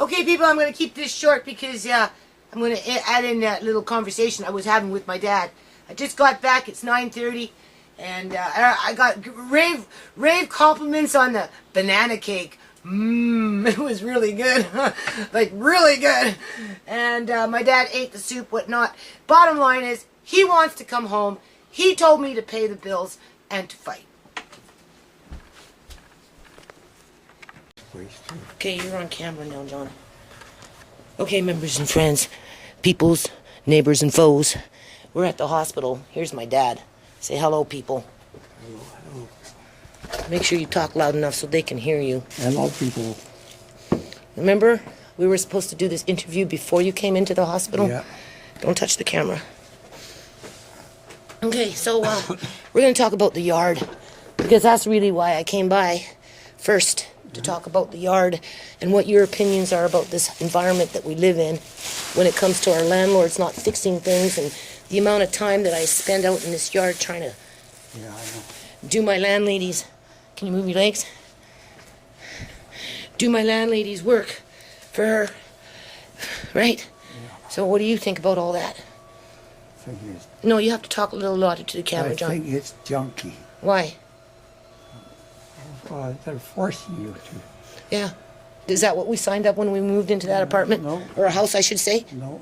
Okay, people, I'm going to keep this short because I'm going to add in that little conversation I was having with my dad. I just got back. It's 9:30, and I got rave compliments on the banana cake. It was really good, like really good. And my dad ate the soup, whatnot. Bottom line is, he wants to come home. He told me to pay the bills and to fight. Okay, you're on camera now, John. Okay, members and friends, peoples, neighbors and foes, we're at the hospital. Here's my dad. Say hello, people. Hello, hello. Make sure you talk loud enough so they can hear you. Hello, people. Remember, we were supposed to do this interview before you came into the hospital? Yeah. Don't touch the camera. Okay, so we're going to talk about the yard, because that's really why I came by first, to talk about the yard and what your opinions are about this environment that we live in when it comes to our landlords not fixing things, and the amount of time that I spend out in this yard trying to do my landlady's, can you move your legs? Do my landlady's work for her, right? Yeah. So what do you think about all that? No, you have to talk a little louder to the camera, John. I think it's junky. Why? They're forcing you to. Yeah. Is that what we signed up when we moved into that apartment? No. Or a house, I should say? No.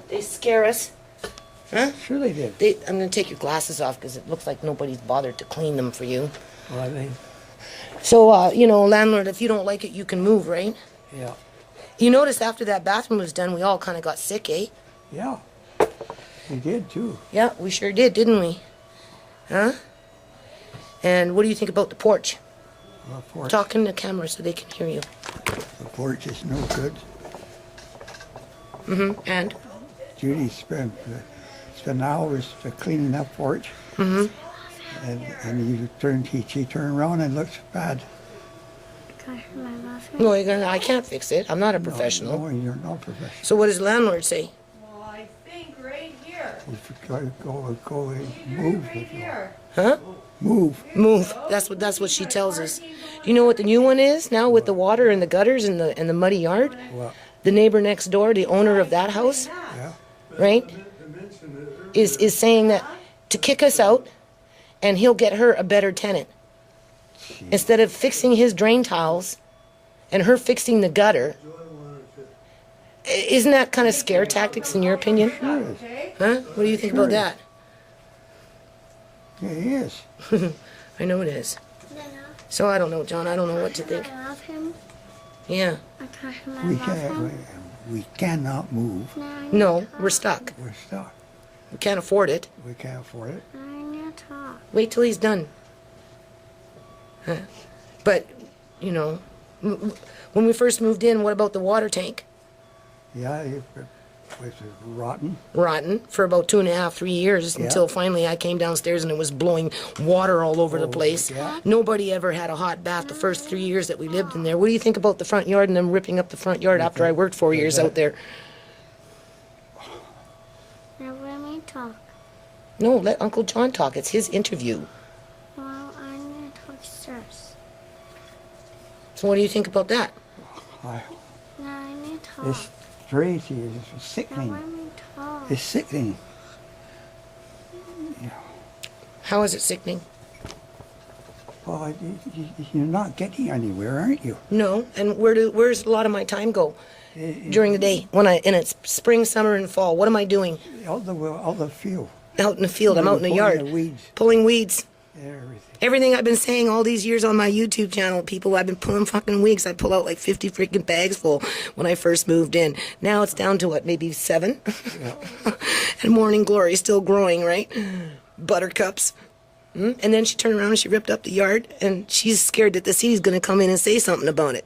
They scare us. Huh? Sure they did. I'm going to take your glasses off because it looks like nobody's bothered to clean them for you. Well, So, landlord, if you don't like it, you can move, right? yeah. You noticed after that bathroom was done, we all kind of got sick, eh? Yeah. We did, too. Yeah, we sure did, didn't we? Huh? And what do you think about the porch? The porch. Talk in the camera so they can hear you. The porch is no good. And? Judy spent hours cleaning that porch. And she turned around and looked bad. No, I can't fix it. I'm not a professional. No, you're not professional. So what does the landlord say? Well, I think right here. You've got to go and move. Right here. Huh? Move. Move. That's what she tells us. Do you know what the new one is now with the water and the gutters and the muddy yard? What? The neighbor next door, the owner of that house, Yeah. right, is saying that to kick us out, and he'll get her a better tenant. Instead of fixing his drain tiles and her fixing the gutter. Isn't that kind of scare tactics in your opinion? Sure is. Huh? What do you think about that? Yeah, he is. I know it is. So I don't know, John. I don't know what to think. Yeah. We cannot move. No, we're stuck. We're stuck. We can't afford it. We can't afford it. Wait till he's done. Huh. But, when we first moved in, what about the water tank? Yeah, it was rotten. Rotten for about 2.5, 3 years until finally I came downstairs and it was blowing water all over the place. Yeah. Nobody ever had a hot bath the first 3 years that we lived in there. What do you think about the front yard and them ripping up the front yard after I worked 4 years out there? Now let me talk. No, let Uncle John talk. It's his interview. Well, I'm going to talk first. So what do you think about that? I, Now let me talk. it's crazy. It's Now sickening. let me talk. It's sickening. Yeah. How is it sickening? Well, you're not getting anywhere, aren't you? No, and where's a lot of my time go during the day? And it's spring, summer, and fall. What am I doing? Out the field. Out in the field. I'm out in the Pulling yard. the weeds. Pulling weeds. Everything. Everything I've been saying all these years on my YouTube channel, people, I've been pulling fucking weeds. I pull out like 50 freaking bags full when I first moved in. Now it's down to what, maybe 7? Yeah. And Morning Glory still growing, right? Buttercups. And then she turned around and she ripped up the yard, and she's scared that the city's going to come in and say something about it.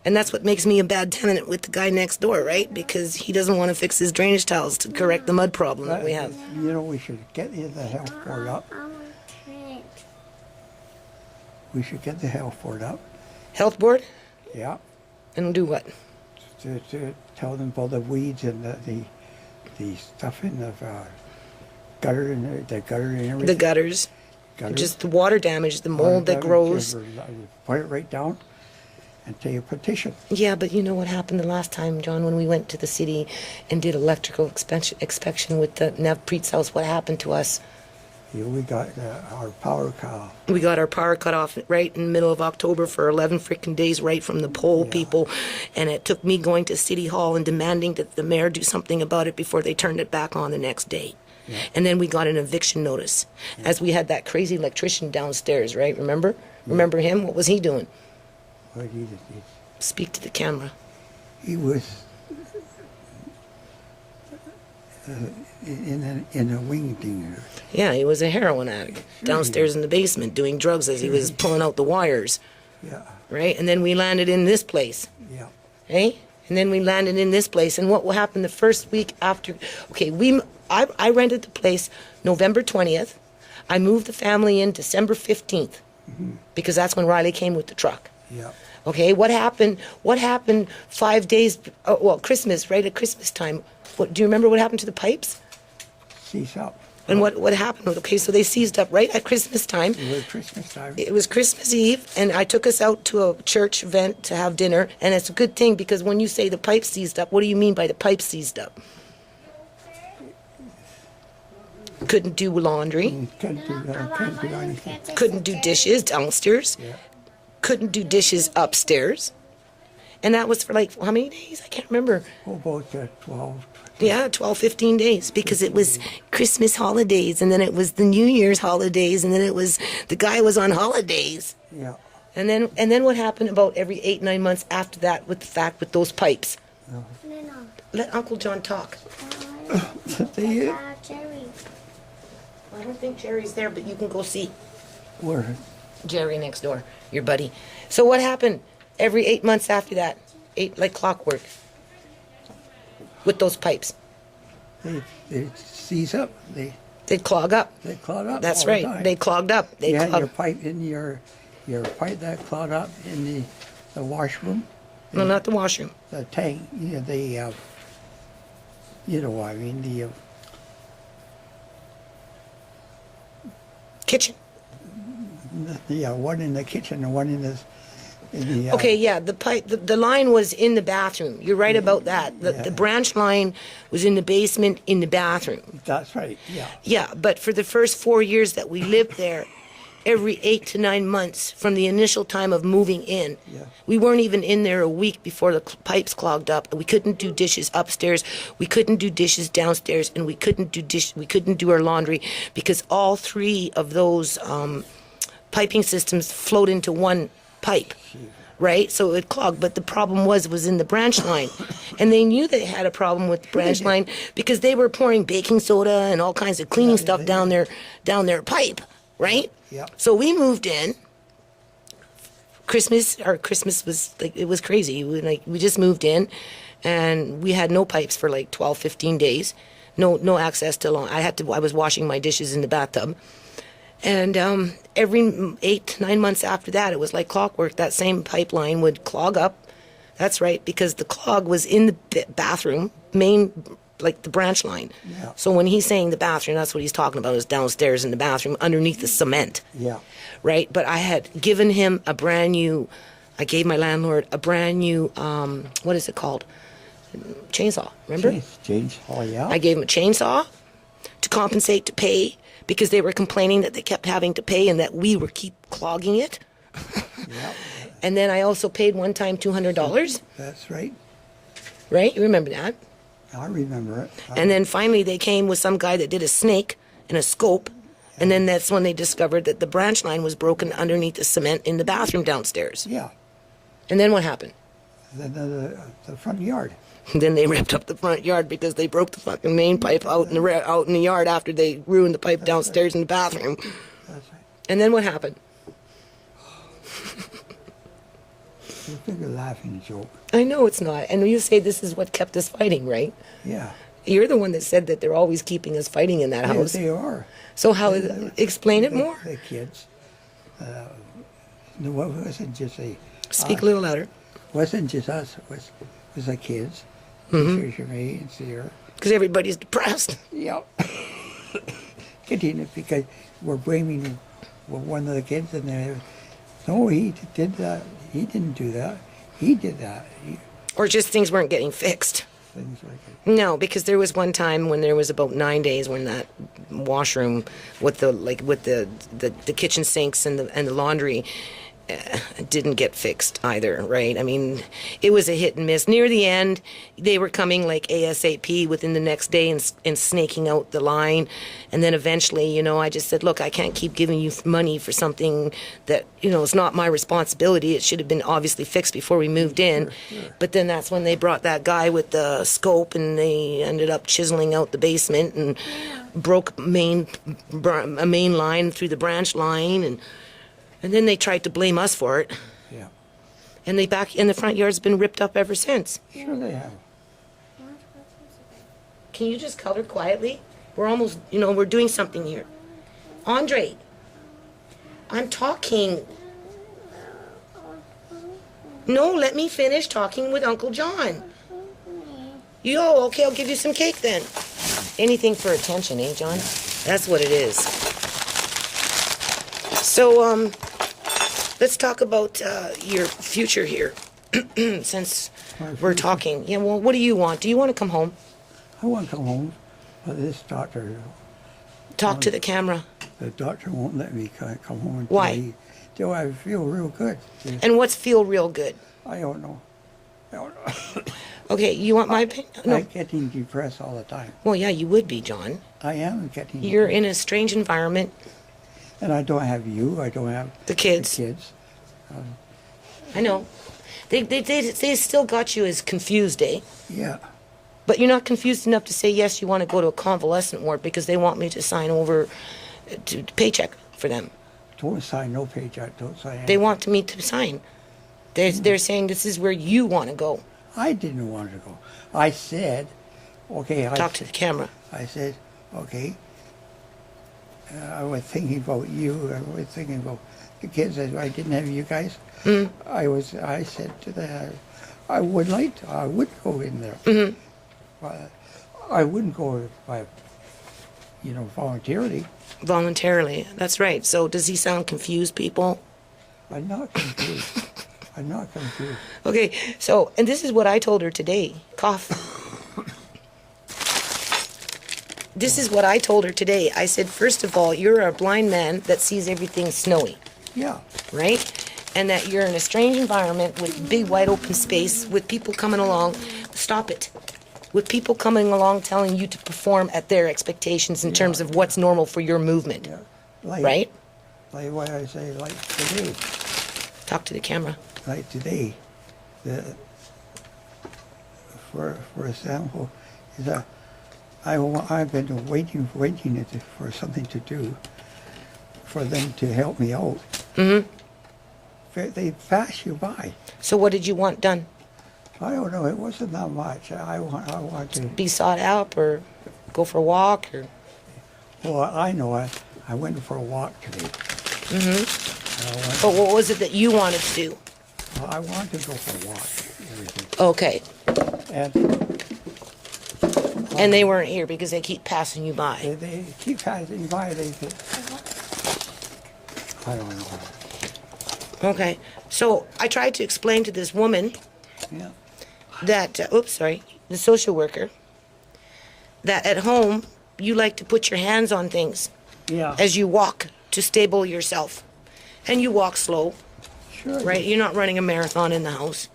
And that's what makes me a bad tenant with the guy next door, right? Because he doesn't want to fix his drainage tiles to correct the mud problem that we have. We should get the health board up. We should get the health board up. Health board? Yeah. And do what? To tell them about the weeds and the stuff in the gutter and the gutter and everything. The gutters. Just the water damage, the mold that grows. Put it right down. and take a petition. Yeah, but you know what happened the last time, John, when we went to the city and did electrical inspection with the Nev Preet's house? What happened to us? Yeah, we got our power cut off. We got our power cut off right in the middle of October for 11 freaking days, right from the pole, people. And it took me going to City Hall and demanding that the mayor do something about it before they turned it back on the next day. Yeah. And then we got an eviction notice, as we had that crazy electrician downstairs, right? Remember? Yeah. Remember him? What was he doing? What he did? Speak to the camera. He was in a wing thing. Yeah, he was a heroin addict downstairs in the basement doing drugs as he was pulling out the wires. Yeah. Right? And then we landed in this place. Yeah. Hey? And then we landed in this place. And what happened the first week after? Okay, I rented the place November 20th. I moved the family in December 15th because that's when Riley came with the truck. Yeah. Okay, what happened 5 days, Christmas, right at Christmas time? Do you remember what happened to the pipes? Seized up. And what happened? Okay, so they seized up right at Christmas time. It was Christmas time. It was Christmas Eve, and I took us out to a church event to have dinner, and it's a good thing because when you say the pipes seized up, what do you mean by the pipes seized up? Couldn't do laundry. Couldn't do anything. Couldn't do dishes downstairs. Yeah. Couldn't do dishes upstairs. And that was for like, how many days? I can't remember. About 12. Yeah, 12, 15 days because it was Christmas holidays and then it was the New Year's holidays and then it was, the guy was on holidays. Yeah. And then what happened about every 8, 9 months after that with the fact with those pipes? No. Let Uncle John talk. Jerry. I don't think Jerry's there, but you can go see. Where? Jerry next door, your buddy. So what happened every 8 months after that? 8 like clockwork. With those pipes. They seize up. They'd clog up. They clog up. That's all right. The time. They clogged up. They You had clogged. your pipe in your pipe that clogged up in the washroom. No, not the washroom. The tank. You know what I mean. The Kitchen. one in the kitchen and one in the. Okay, yeah, the pipe, the line was in the bathroom. You're right about that. The branch line was in the basement in the bathroom. That's right. Yeah. Yeah, but for the first 4 years that we lived there, every 8 to 9 months from the initial time of moving in, we weren't even in there a week before the pipes clogged up. We couldn't do dishes upstairs. We couldn't do dishes downstairs, and we couldn't do our laundry because all 3 of those piping systems flowed into one pipe, right? So it clogged, but the problem was in the branch line. And they knew they had a problem with the branch line because they were pouring baking soda and all kinds of cleaning stuff down their pipe, right? Yeah. So we moved in. Christmas was like, it was crazy. We just moved in and we had no pipes for like 12, 15 days. No access to I was washing my dishes in the bathtub. And every 8, 9 months after that, it was like clockwork. That same pipeline would clog up. That's right, because the clog was in the bathroom, like the branch line. Yeah. So when he's saying the bathroom, that's what he's talking about, is downstairs in the bathroom, underneath the cement. Yeah. Right? But I had given him I gave my landlord a brand new, what is it called? Chainsaw, remember? Chainsaw, yeah. I gave him a chainsaw to compensate, to pay, because they were complaining that they kept having to pay and that we were keep clogging it. Yeah. And then I also paid one time $200. That's right. Right? You remember that? I remember it. And then finally they came with some guy that did a snake and a scope. And then that's when they discovered that the branch line was broken underneath the cement in the bathroom downstairs. Yeah. And then what happened? Then the front yard. Then they ripped up the front yard because they broke the fucking main pipe out in the yard after they ruined the pipe downstairs in the bathroom. That's right. And then what happened? It's a big laughing joke. I know it's not. And you say this is what kept us fighting, right? Yeah. You're the one that said that they're always keeping us fighting in that house. They are. So how, explain it more. The kids. No, it wasn't just Speak a little louder. Wasn't just us. It was the kids. Mm-hmm. Because everybody's depressed. Yep. Continue, because we're blaming one of the kids, and no, he did that. He didn't do that. He did that. Or just things weren't getting fixed? Things like it. No, because there was one time when there was about 9 days when that washroom with the kitchen sinks and the laundry didn't get fixed either, right? I mean, it was a hit and miss. Near the end, they were coming like ASAP within the next day and snaking out the line. And then eventually, you know, I just said, look, I can't keep giving you money for something that, you know, it's not my responsibility. It should have been obviously fixed before we moved in. Sure. But then that's when they brought that guy with the scope and they ended up chiseling out the basement and broke a main line through the branch line, and then they tried to blame us for it. Yeah. And the front yard's been ripped up ever since. Sure they have. Can you just color quietly? We're almost, you know, we're doing something here. Andre, I'm talking. No, let me finish talking with Uncle John. Yo, okay, I'll give you some cake then. Anything for attention, eh, John? That's what it is. So, let's talk about your future here, since we're talking. Yeah, well, what do you want? Do you want to come home? I want to come home, but this doctor, Talk to the camera. the doctor won't let me come home until Why? Till I feel real good. And what's feel real good? I don't know. I don't know. Okay, you want my opinion? No. I'm getting depressed all the time. Well, yeah, you would be, John. I am getting You're depressed. in a strange environment. And I don't have you. I don't have The kids. The kids. I know. They still got you as confused, eh? Yeah. But you're not confused enough to say, yes, you want to go to a convalescent ward because they want me to sign over to paycheck for them. Don't sign no paycheck. Don't sign anything. They want me to sign. They're saying this is where you want to go. I didn't want to go. I said, okay. Talk to the camera. I said, okay. I was thinking about you. I was thinking about the kids. I didn't have you guys. I said to the, I would go in there. Mm-hmm. But I wouldn't go by, voluntarily. Voluntarily. That's right. So does he sound confused, people? I'm not confused. I'm not confused. Okay, so, and this is what I told her today. Cough. This is what I told her today. I said, first of all, you're a blind man that sees everything snowy. Yeah. Right? And that you're in a strange environment with big wide open space with people coming along. Stop it. With people coming along telling you to perform at their expectations in terms of what's normal for your movement. Yeah. Right? Like what I say, like today. Talk to the camera. Like today, for example, is that I've been waiting for something to do, for them to help me out. Mm-hmm. They pass you by. So what did you want done? I don't know. It wasn't that much. I want to Be sought out or go for a walk or... Well, I know. I went for a walk today. Mm-hmm. But what was it that you wanted to do? I wanted to go for a walk. Everything. Okay. And And they weren't here because they keep passing you by. they keep passing by. I don't know. Okay. So I tried to explain to this woman Yeah. that, the social worker, that at home you like to put your hands on things Yeah. as you walk to stable yourself. And you walk slow, Sure. right? You're not running a marathon in the house.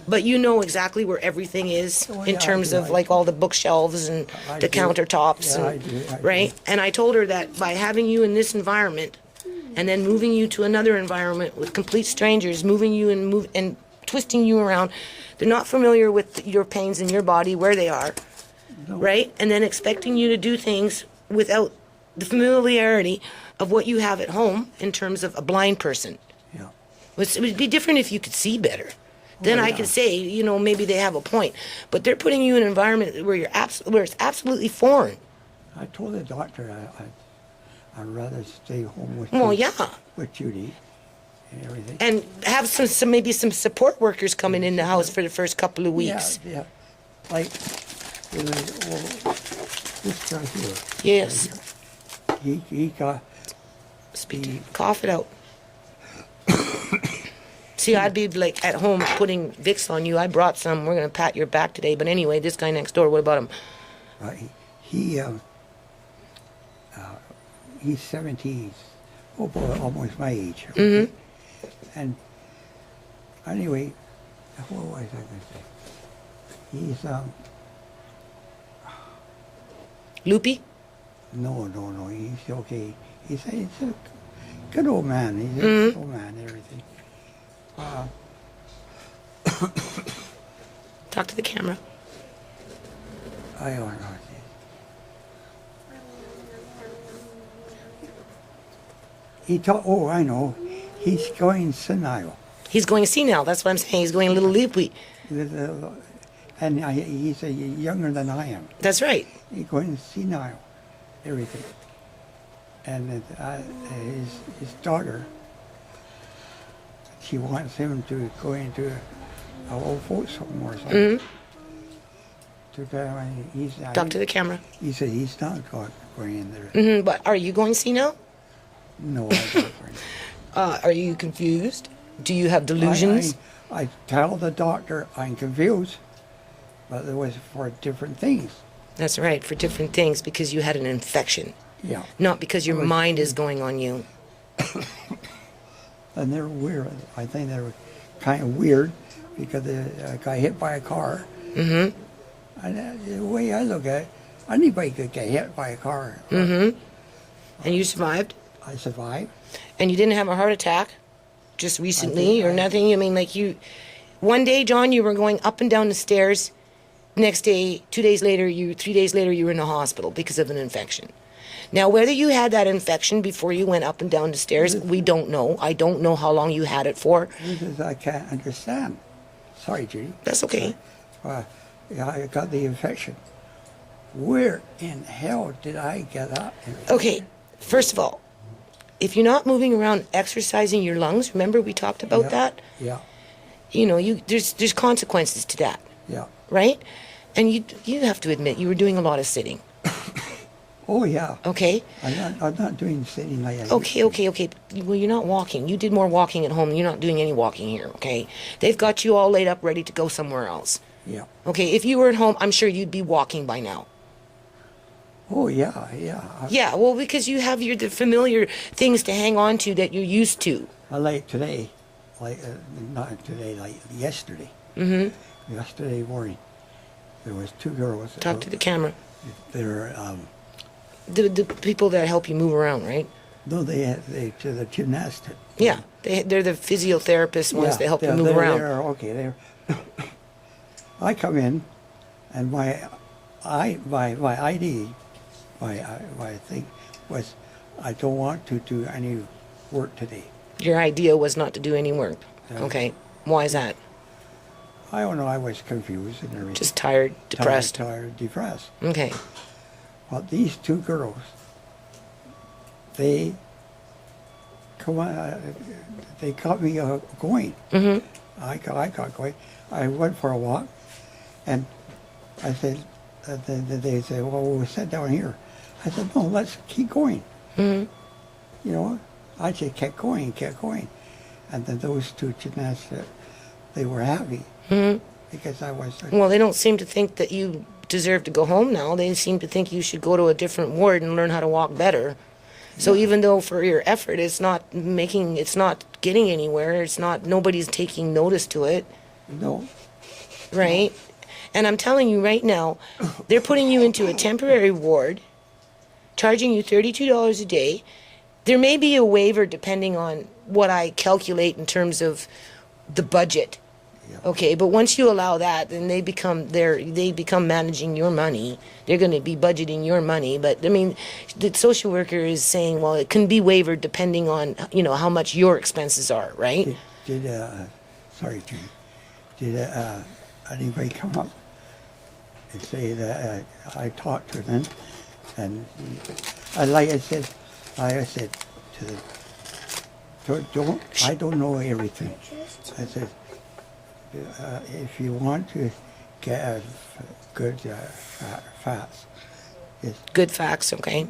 But you know exactly where everything is Oh, in yeah, terms I of do. like all the bookshelves and I the do. countertops, Yeah, and, I do. right? And I told her that by having you in this environment and then moving you to another environment with complete strangers, moving you and twisting you around, they're not familiar with your pains in your body, where they are, No. right? And then expecting you to do things without the familiarity of what you have at home in terms of a blind person. Yeah. It would be different if you could see better. Then I yeah. could say, maybe they have a point. But they're putting you in an environment where where it's absolutely foreign. I told the doctor I'd rather stay home with Well, Judy, yeah. with Judy and everything. And have maybe some support workers coming in the house for the first couple of weeks. Yeah. Like, this guy here. Yes. He got Speak to cough it out. See, I'd be like at home putting Vicks on you. I brought some. We're going to pat your back today. But anyway, this guy next door, what about him? He's 70, oh boy, almost my age. Okay? And anyway, what was I going to say? He's, Loopy? no, he's okay. He's a good old man. He's a good old man and everything. Talk to the camera. I don't know. Oh, I know. He's going senile. He's going senile. That's what I'm saying. He's going a little loopy. And he's younger than I am. That's right. He's going senile, everything. And his daughter, she wants him to go into a old folks home or something. Talk to the camera. He said he's not going in there. But are you going senile? No, I'm not going. Are you confused? Do you have delusions? I tell the doctor I'm confused, but it was for different things. That's right, for different things, because you had an infection. Yeah. Not because your mind is going on you. And they're weird. I think they were kind of weird because I got hit by a car. And the way I look at it, anybody could get hit by a car. And you survived? I survived. And you didn't have a heart attack just recently or nothing? I mean, like one day, John, you were going up and down the stairs. Next day, 2 days later, 3 days later, you were in the hospital because of an infection. Now, whether you had that infection before you went up and down the stairs, we don't know. I don't know how long you had it for. This is, I can't understand. Sorry, Judy. That's okay. I got the infection. Where in hell did I get that infection? Okay, first of all, if you're not moving around exercising your lungs, remember we talked about that? Yeah. You know, there's consequences to that. Yeah. Right? And you have to admit, you were doing a lot of sitting. Oh, yeah. Okay? I'm not doing sitting like that. Okay. Well, you're not walking. You did more walking at home. You're not doing any walking here, okay? They've got you all laid up ready to go somewhere else. Yeah. Okay, if you were at home, I'm sure you'd be walking by now. Oh, yeah. Yeah, well, because you have the familiar things to hang on to that you're used to. Like today, not today, like yesterday. Yesterday morning, there was two girls. Talk to the camera. They're the people that help you move around, right? no, they to the gymnastic. Yeah, they're the physiotherapist ones that help you move around. Okay, I come in, and my ID, my thing was, I don't want to do any work today. Your idea was not to do any work. Okay, why is that? I don't know. I was confused and everything. Just tired, depressed. Tired, depressed. Okay. Well, these two girls, they they got me going. I got going. I went for a walk, and I said, they said, well, we'll sit down here. I said, no, let's keep going. You know, I just kept going. And then those two gymnasts, they were happy because I was. Well, they don't seem to think that you deserve to go home now. They seem to think you should go to a different ward and learn how to walk better. So even though for your effort, it's not getting anywhere. Nobody's taking notice to it. No. Right? And I'm telling you right now, they're putting you into a temporary ward, charging you $32 a day. There may be a waiver depending on what I calculate in terms of the budget. Yeah. Okay, but once you allow that, then they become managing your money. They're going to be budgeting your money. But I mean, the social worker is saying, well, it can be waived depending on how much your expenses are, right? Sorry, Jim. Did anybody come up and say that I talked to them, and like I said to them, I don't know everything. I said, if you want to get good facts, Good facts, okay?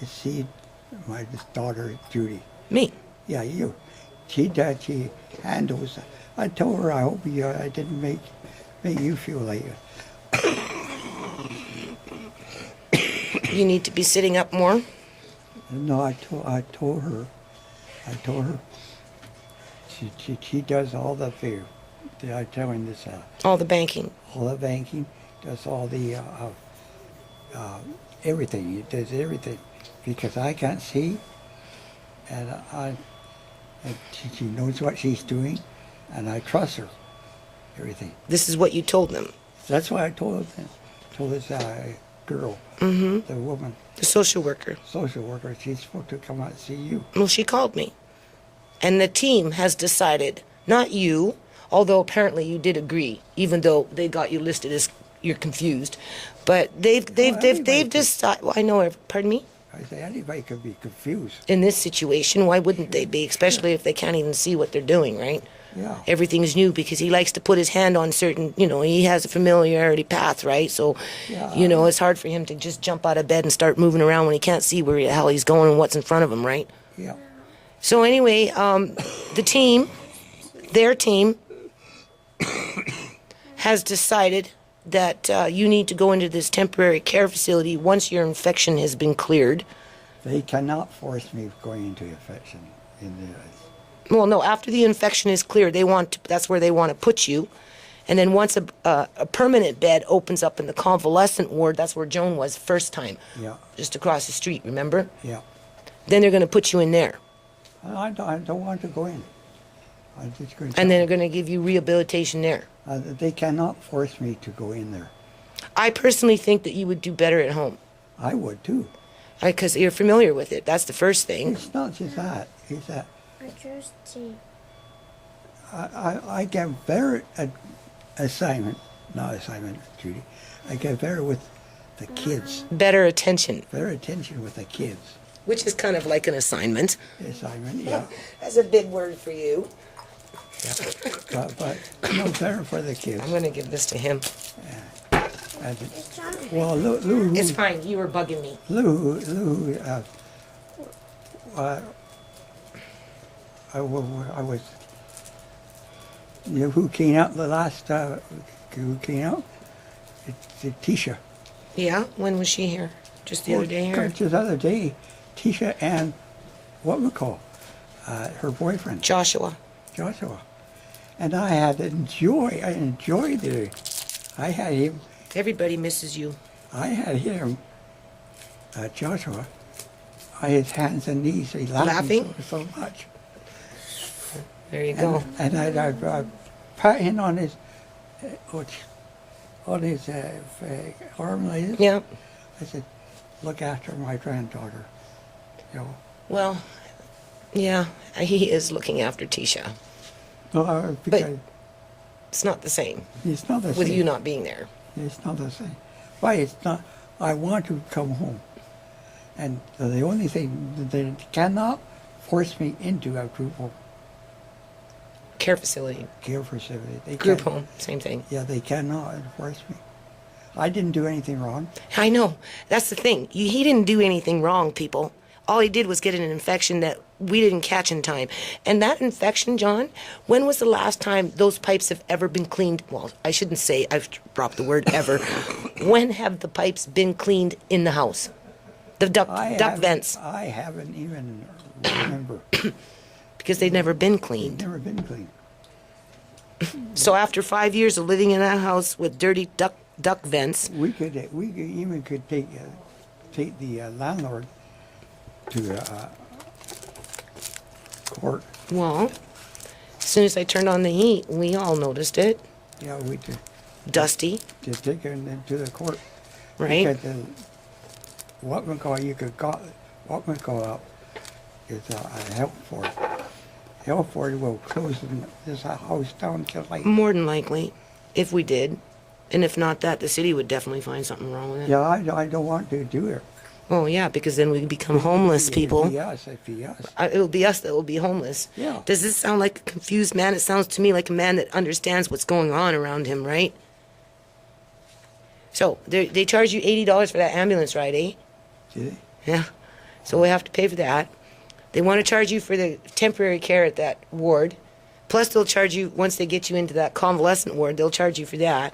you see my daughter Judy. Me. Yeah, you. She does. She handles. I told her I hope I didn't make you feel like You need to be sitting up more. No, I told her. She does all the figure. I'm telling this. All the banking. All the banking. Does all the everything. It does everything because I can't see, and she knows what she's doing, and I trust her. Everything. This is what you told them. That's why I told this girl, Mm-hmm. the woman, The social worker. social worker. She's supposed to come out and see you. Well, she called me. And the team has decided, not you, although apparently you did agree, even though they got you listed as you're confused. But they've decided. Well, I know. Pardon me. I say anybody could be confused. In this situation, why wouldn't they be? Especially if they can't even see what they're doing, right? Yeah. Everything's new because he likes to put his hand on certain, he has a familiarity path, right? So, Yeah. it's hard for him to just jump out of bed and start moving around when he can't see where the hell he's going and what's in front of him, right? Yeah. So anyway, their team has decided that you need to go into this temporary care facility once your infection has been cleared. They cannot force me going into infection in the. Well, no, after the infection is cleared, that's where they want to put you. And then once a permanent bed opens up in the convalescent ward, that's where Joan was first time. Yeah. Just across the street, remember? Yeah. Then they're going to put you in there. I don't want to go in. I'm just going to. And then they're going to give you rehabilitation there. They cannot force me to go in there. I personally think that you would do better at home. I would too. Because you're familiar with it. That's the first thing. It's not just that. It's that I just see. I get better at not assignment, Judy. I get better with the kids. Better attention. Better attention with the kids. Which is kind of like an assignment. Assignment, yeah. That's a big word for you. Yeah. But no, better for the kids. I'm going to give this to him. Well, Lou, It's fine. You were bugging me. Lou, I was, who came out the last, who came out? It's Tisha. Yeah? When was she here? Just the other day here? Just the other day, Tisha and what we call her boyfriend. Joshua. And I enjoyed it. I had him. Everybody misses you. I had him, Joshua, on his hands and knees. He laughing so much. There you go. And I pat him on his arm like this. Yeah. I said, "Look after my granddaughter." Well, yeah, he is looking after Tisha. Because It's not the same it's not the with same. you not being there. It's not the same. Why? It's not. I want to come home, and the only thing that they cannot force me into a group home. Care facility. Care facility. They Group can't- home. Same thing. Yeah, they cannot force me. I didn't do anything wrong. I know. That's the thing. He didn't do anything wrong, people. All he did was get an infection that we didn't catch in time. And that infection, John, when was the last time those pipes have ever been cleaned? Well, I shouldn't say, I've dropped the word ever. When have the pipes been cleaned in the house? The duct vents. I haven't even remember. Because they've never been cleaned. Never been cleaned. So after 5 years of living in that house with dirty duct vents, We could even take the landlord to court. well, as soon as I turned on the heat, we all noticed it. Yeah, we could Dusty, to take him to the court. right? Because what we call up is a help for it. Help for it will close this house down till like. More than likely, if we did. And if not that, the city would definitely find something wrong with it. Yeah, I don't want to do it. Oh, yeah, because then we become homeless people. It'd be us. It'll be us that will be homeless. Yeah. Does this sound like a confused man? It sounds to me like a man that understands what's going on around him, right? So, they charge you $80 for that ambulance ride, eh? See? Yeah. So we have to pay for that. They want to charge you for the temporary care at that ward. Plus, they'll charge you, once they get you into that convalescent ward, they'll charge you for that.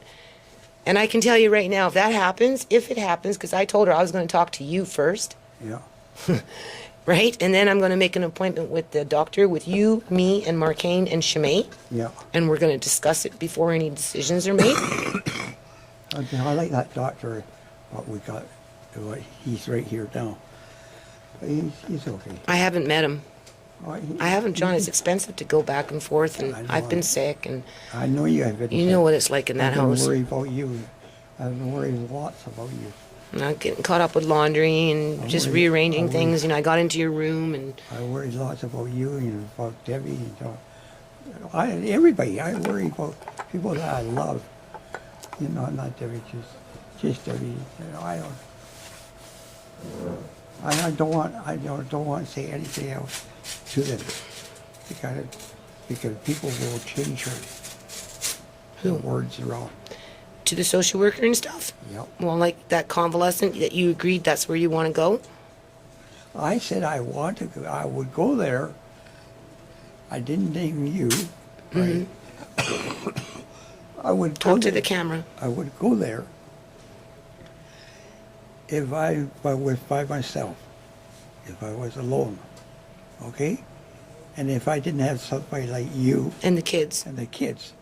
And I can tell you right now, if that happens, if it happens, because I told her I was going to talk to you first. Yeah. Right? And then I'm going to make an appointment with the doctor, with you, me, and Marcaine and Shimei. Yeah. And we're going to discuss it before any decisions are made. I like that doctor, what we got. He's right here now. He's okay. I haven't met him. Oh, I haven't, John. It's expensive to go back and forth, and I've been sick, and I know you have been. you know what it's like in that house. I worry about you. I worry lots about you. Not getting caught up with laundry and just rearranging things. You know, I got into your room, and I worry lots about you and about Debbie and everybody. I worry about people that I love. You know, not Debbie, just Debbie. You know, I don't want to say anything else to them because people will change the words around. to the social worker and stuff. Yep. Well, like that convalescent that you agreed that's where you want to go. I said I want to go. I would go there. I didn't name you. Right? I would Talk to the camera. I would go there if I was by myself, if I was alone, okay? And if I didn't have somebody like you And the kids. and the kids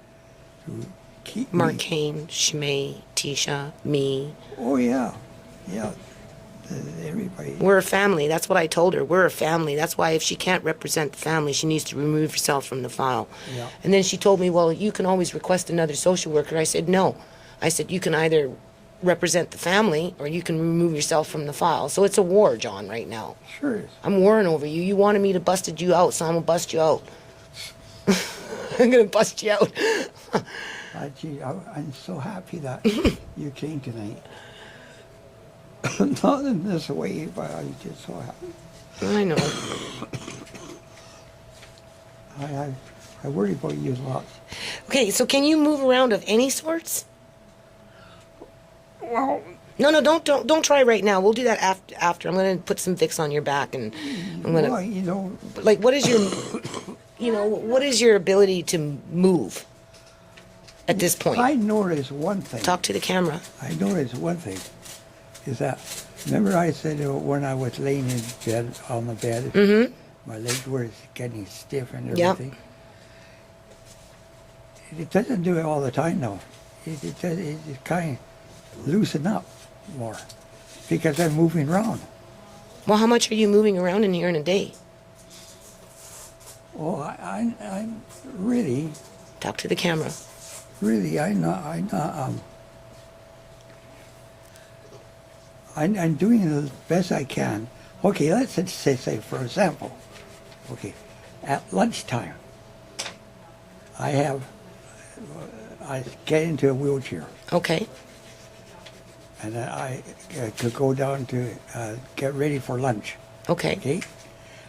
to keep me. Marcaine, Shimei, Tisha, me. Oh, yeah, yeah, everybody. We're a family. That's what I told her. We're a family. That's why if she can't represent the family, she needs to remove herself from the file. Yeah. And then she told me, well, you can always request another social worker. I said, no. I said, you can either represent the family or you can remove yourself from the file. So it's a war, John, right now. Sure is. I'm warring over you. You wanted me to busted you out, so I'm going to bust you out. I'm going to bust you out. Gee, I'm so happy that you came tonight. Not in this way, but I'm just so happy. I know. I worry about you lots. Okay, so can you move around of any sorts? Well, No, don't try right now. We'll do that after. I'm going to put some Vicks on your back, and I'm going to... well, you know, Like, what is your... You know, what is your ability to move at this point? I noticed one thing. Talk to the camera. I noticed one thing, is that, remember I said when I was laying in bed, on the bed, my legs were getting stiff and Yep. everything. It doesn't do it all the time now. It kind of loosen up more because I'm moving around. Well, how much are you moving around in here in a day? Oh, I'm really, Talk to the camera. I'm doing the best I can. Okay, let's say for example, okay, at lunchtime, I get into a wheelchair, Okay. and I could go down to get ready for lunch. Okay. Okay,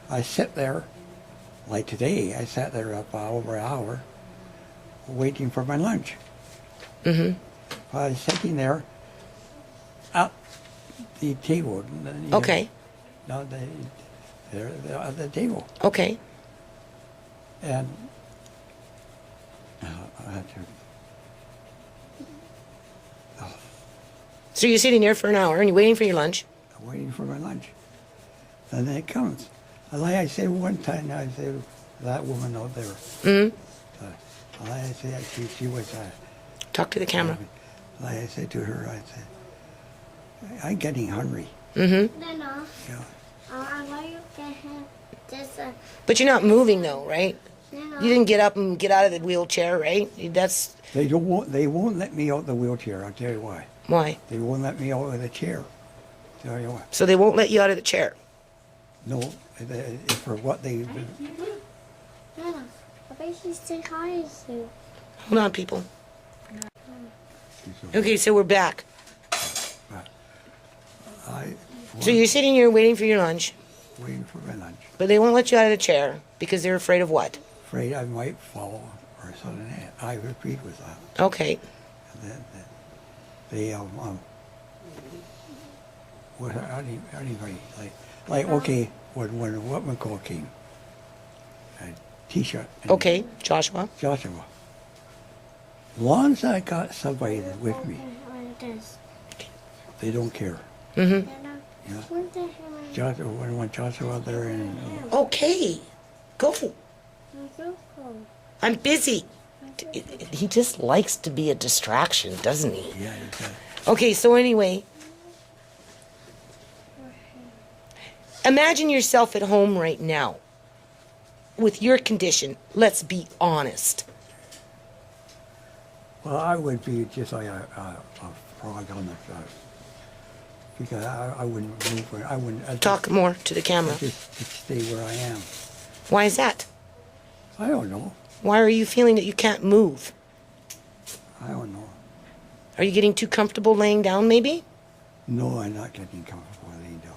I sit there, like today, I sat there over an hour, waiting for my lunch. Mm-hmm. I was sitting there at the table. Okay. No, they're at the table. Okay. And I had to, So you're sitting there for an hour and you're waiting for your lunch. I'm waiting for my lunch. And then it comes. And like I said one time, I said, that woman out there, Mm-hmm. like I said, she was, Talk to the camera. like I said to her, I said, I'm getting hungry. Mm-hmm. Nana, You know. I want you to have this. But you're not moving though, right? Nana. You didn't get up and get out of the wheelchair, right? That's They won't let me out the wheelchair, I'll tell you why. why. They won't let me out of the chair. Tell you what. So they won't let you out of the chair. No, for what they, Nana, I bet she say hi to you. Hold on, people. Okay, so we're back. I So you're sitting here waiting for your lunch, waiting for my lunch. but they won't let you out of the chair because they're afraid of what? Afraid I might fall or something. I agreed with that. Okay. And then what anybody like okay, when Whitman came, T-shirt. And Okay, Joshua. Joshua. Long as I got somebody that's with me, they don't care. Mm-hmm. Yeah. Joshua, when Joshua out there and Okay, go. I'm busy. He just likes to be a distraction, doesn't he? yeah, he does. Okay, so anyway, imagine yourself at home right now with your condition. Let's be honest. Well, I would be just like a frog on the because I wouldn't move. I wouldn't. I'd Talk more to the camera. just stay where I am. Why is that? I don't know. Why are you feeling that you can't move? I don't know. Are you getting too comfortable laying down, maybe? No, I'm not getting comfortable laying down.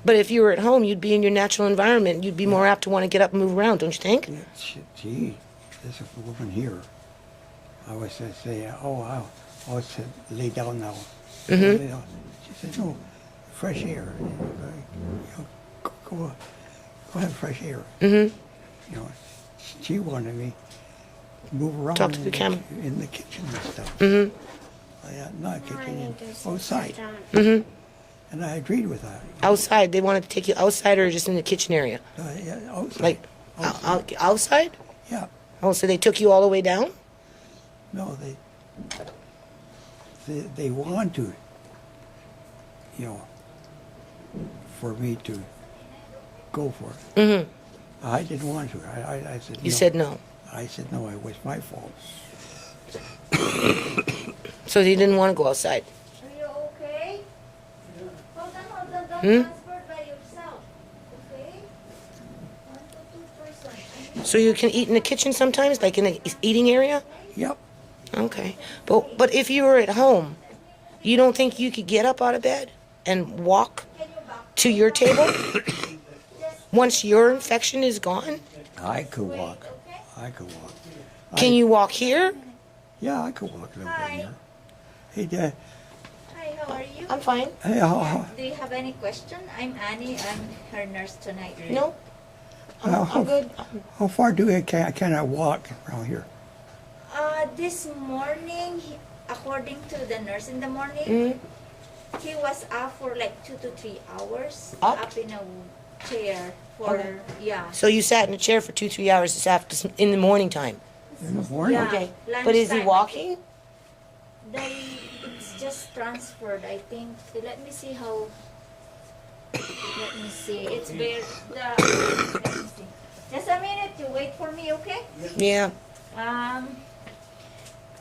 But if you were at home, you'd be in your natural environment. You'd be more apt to want to get up and move around, don't you think? Yeah, gee, this woman here. I was say, oh, I'll lay down now. Mhm. Lay down. She said, no, fresh air. Go have fresh air. Mm-hmm. You know, she wanted me to move around Talk to the camera. in the kitchen and stuff. Mm-hmm. Not kitchen, outside. Mm-hmm. And I agreed with that. Outside. They wanted to take you outside or just in the kitchen area? Yeah, outside. Like, outside? Yeah. Oh, so they took you all the way down? No, they want to, for me to go for it. Mm-hmm. I didn't want to. I said no. You said no. I said no, it was my fault. So they didn't want to go outside. Are you okay? Hold on, don't Hmm? transport by yourself. Okay? 1 to 2 person. So you can eat in the kitchen sometimes, like in the eating area? Yep. Okay. But if you were at home, you don't think you could get up out of bed and walk to your table? Once your infection is gone? I could walk. I could walk. Can you walk here? Yeah, I could walk a little bit Hi. here. Hey, Dad. Hi, how are you? I'm fine. Hey, Do you have any question? I'm Annie. I'm her nurse tonight. No? how, I'm good. how far can I walk around here? This morning, according to the nurse in the morning, Mhm. he was up for like 2 to 3 hours. Up? In a chair for, Okay. yeah. So you sat in a chair for 2-3 hours this after in the morning time. In the morning? Yeah. Okay. But is he Lunchtime. walking? It's just transferred, I think. Let me see how. Let me see. It's where let me see. Just a minute. You wait for me, okay? Yeah.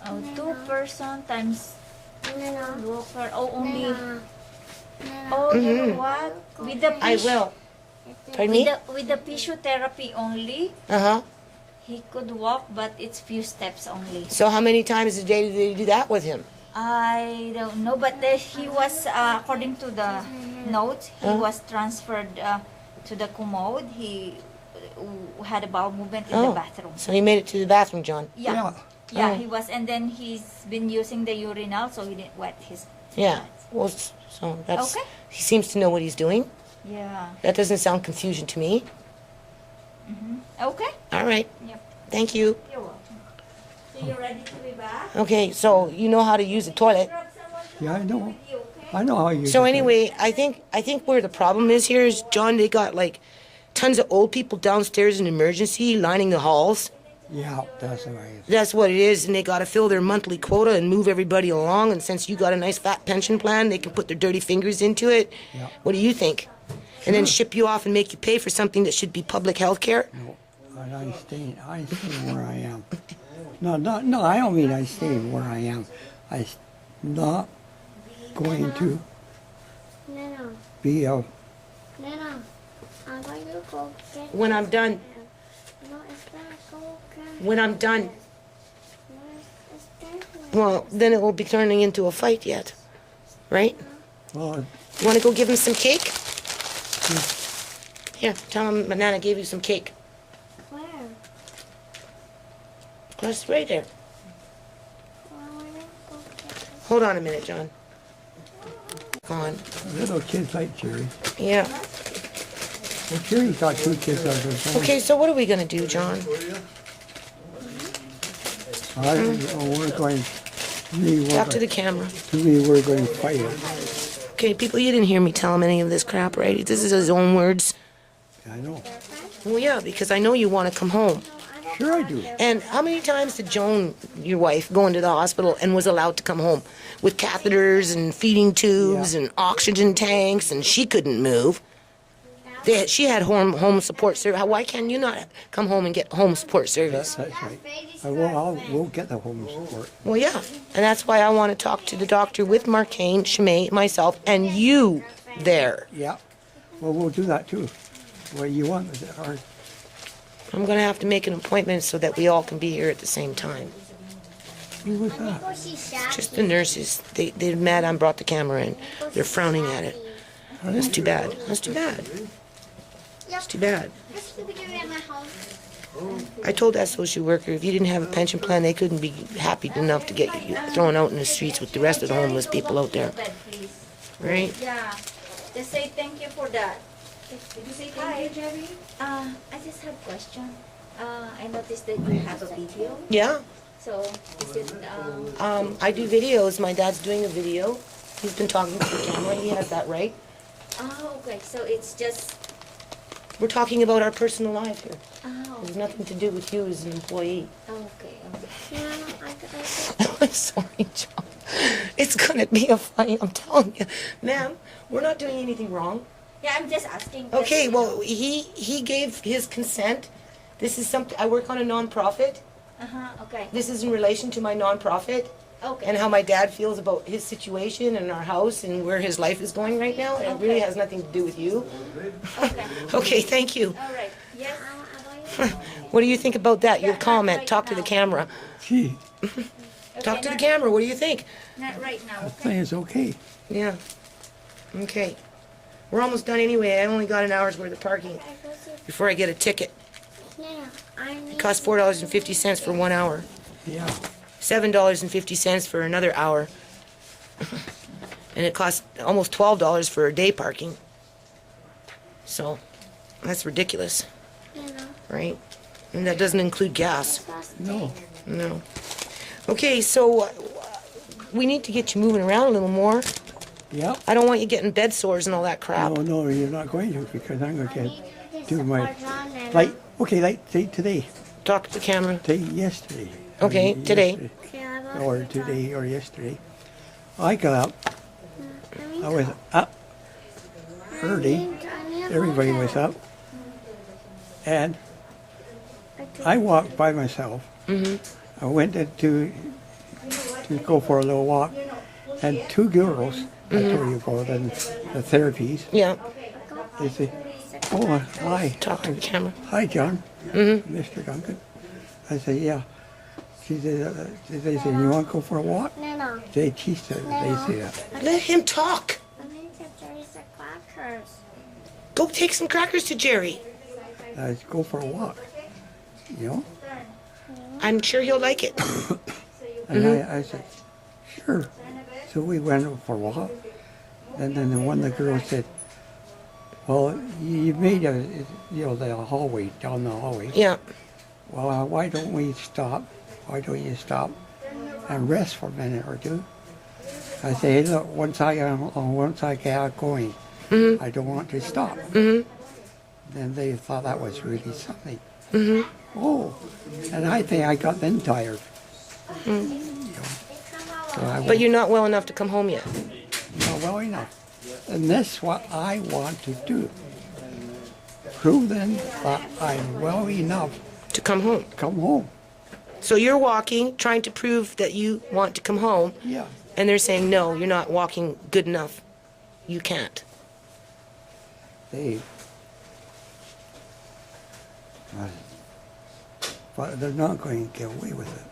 Oh, 2 person times walker. Oh, only. Oh, you know what? With the I will. Pardon me? with the physiotherapy only, Uh-huh. he could walk, but it's few steps only. So how many times a day do they do that with him? I don't know, but he was, according to the notes, he was transferred to the commode. He had a bowel movement in the bathroom. So he made it to the bathroom, John. Yeah, Oh. he was, and then he's been using the urinal, so he didn't wet his. Yeah. pants. Well, so that's... Okay. He seems to know what he's doing. Yeah. That doesn't sound confusion to me. Okay. All right. Yep. Thank you. You're welcome. So you're ready to be back? Okay, so you know how to use a toilet. Grab someone to Yeah, I help you know. with you, okay? I know how you. So anyway, I think where the problem is here is, John, they got like tons of old people downstairs in emergency lining the halls. Yeah, that's the way. That's what it is, and they got to fill their monthly quota and move everybody along. And since you got a nice fat pension plan, they can put their dirty fingers into it. Yeah. What do you think? And then ship you off and make you pay for something that should be public health care? No, but I'm staying where I am. No, I don't mean I'm staying where I am. I'm not going to be a. I'm going to go get When I'm done. No, it's not go get When I'm done. No, it's different. Well, then it will be turning into a fight yet. Right? Well, You want to go give him some cake? Here, tell him Banana gave you some cake. Where? That's right there. Well, I want to go get it. Hold on a minute, John. Go on. little kids like cherries. Yeah. I'm sure he's got 2 kids of his own. Okay, so what are we gonna do, John? We're going. To me, we're Talk to the going, camera. to me, we're going to fight it. Okay, people, you didn't hear me tell him any of this crap, right? This is his own words. I know. Well, yeah, because I know you want to come home. Sure, I do. And how many times did Joan, your wife, go into the hospital and was allowed to come home with catheters and feeding tubes and oxygen tanks, and she couldn't move? She had home support service. Why can you not come home and get home support service? That's right. We'll get the home support. Well, yeah, and that's why I want to talk to the doctor with Marcane, Shimei, myself, and you there. Yeah. Well, we'll do that too. What you want? I'm going to have to make an appointment so that we all can be here at the same time. Who was that? Just the nurses. They're mad I brought the camera in. They're frowning at it. That's too bad. That's too bad. It's too bad. I told that social worker if you didn't have a pension plan, they couldn't be happy enough to get you thrown out in the streets with the rest of the homeless people out there. Right? Yeah. Just say thank you for that. Did you say thank you, Jerry? I just have a question. I noticed that you have a video. Yeah. So, is it, I do videos. My dad's doing a video. He's been talking to the camera. He has that right. oh, okay. So it's just, We're talking about our personal life here. oh, There's nothing to do with you as an employee. okay. I'm sorry, John. It's gonna be a fight, I'm telling you. Ma'am, we're not doing anything wrong. Yeah, I'm just asking. Okay, well, he gave his consent. This is something, I work on a nonprofit. Okay. This is in relation to my nonprofit Okay. and how my dad feels about his situation and our house and where his life is going right now. It really has nothing to do with you. Okay. Okay, thank you. All right. Yes. What do you think about that? Your Not comment. right Talk to the now. camera. Gee, Talk to the not- camera. What do you think? Not right now. I Okay. think it's okay. Yeah. Okay. We're almost done anyway. I only got an hour's worth of parking before I get a ticket. It costs $4.50 for 1 hour. Yeah. $7.50 for another hour. And it costs almost $12 for a day parking. So, that's ridiculous, right? And that doesn't include gas. No. No. Okay, so we need to get you moving around a little more. Yeah. I don't want you getting bed sores and all that crap. No, you're not going to because I'm going to do my like. Okay, like say today. Talk to the camera. Say yesterday. Okay, today. Yesterday, or today or yesterday. I got up. I was up early. Everybody was up. And I walked by myself. I went to go for a little walk. And 2 girls, I told you about in the therapies, Yeah. they say, oh, hi. Talk to the camera. Hi, John. Mr. Duncan. I said, yeah. She said, they said, you want to go for a walk? She said, they say that. Let him talk. Go take some crackers to Jerry. I said, go for a walk. You know? I'm sure he'll like it. And I said, sure. So we went for a walk. And then one of the girls said, well, you made the hallway, down the hallway. Yeah. Well, why don't we stop? Why don't you stop and rest for a minute or two? I say, hey, look, once I get going, I don't want to stop. Then they thought that was really something. Oh, and I think I got them tired. You know, so But you're not well enough to come home yet. not well enough. And that's what I want to do. Prove them that I'm well enough To come home. to come home. So you're walking, trying to prove that you want to come home, Yeah. and they're saying, no, you're not walking good enough. You can't. But they're not going to get away with it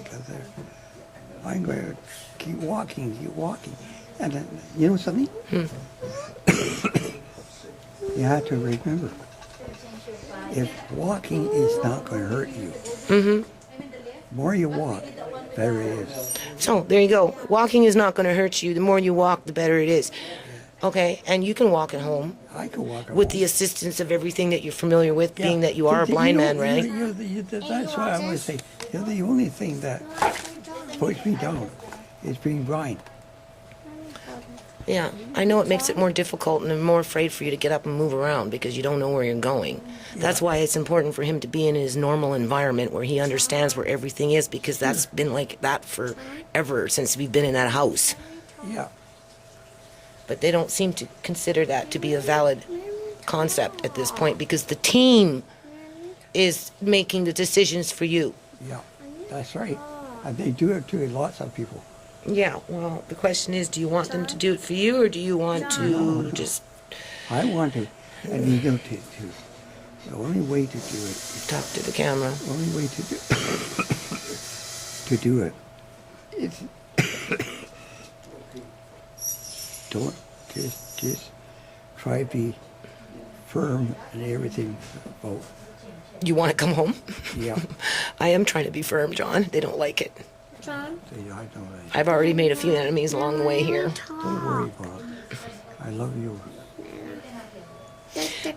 because I'm going to keep walking. And then, you know something? You have to remember, if walking is not going to hurt you, the more you walk, better it is. So there you go. Walking is not going to hurt you. The more you walk, the better it is. Okay, and you can walk at home I can walk with home. the assistance of everything that you're familiar with, Yeah. being that you are a blind man, right? That's what I want to say. The only thing that puts me down is being blind. Yeah, I know it makes it more difficult, and I'm more afraid for you to get up and move around because you don't know where you're going. That's why it's important for him to be in his normal environment where he understands where everything is, because that's been like that forever since we've been in that house. Yeah. But they don't seem to consider that to be a valid concept at this point because the team is making the decisions for you. Yeah, that's right. And they do it to lots of people. Yeah, well, the question is, do you want them to do it for you, or do you want to just I want to, and you know, the only way to do it, talk to the camera? the only way to do it is don't just try to be firm and everything about, You want to come home? yeah. I am trying to be firm, John. They don't like it. John? I don't, I've already made a few enemies along the way here. don't worry about it. I love you.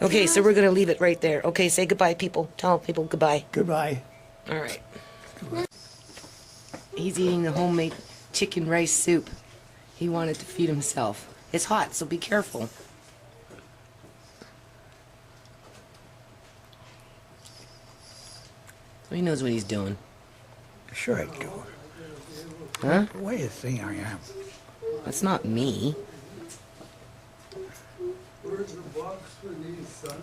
Okay, so we're going to leave it right there. Okay, say goodbye, people. Tell people goodbye. Goodbye. All right. He's eating the homemade chicken rice soup. He wanted to feed himself. It's hot, so be careful. He knows what he's doing. Sure I do. Huh? What do you think I am? That's not me. Where's the box for these, son?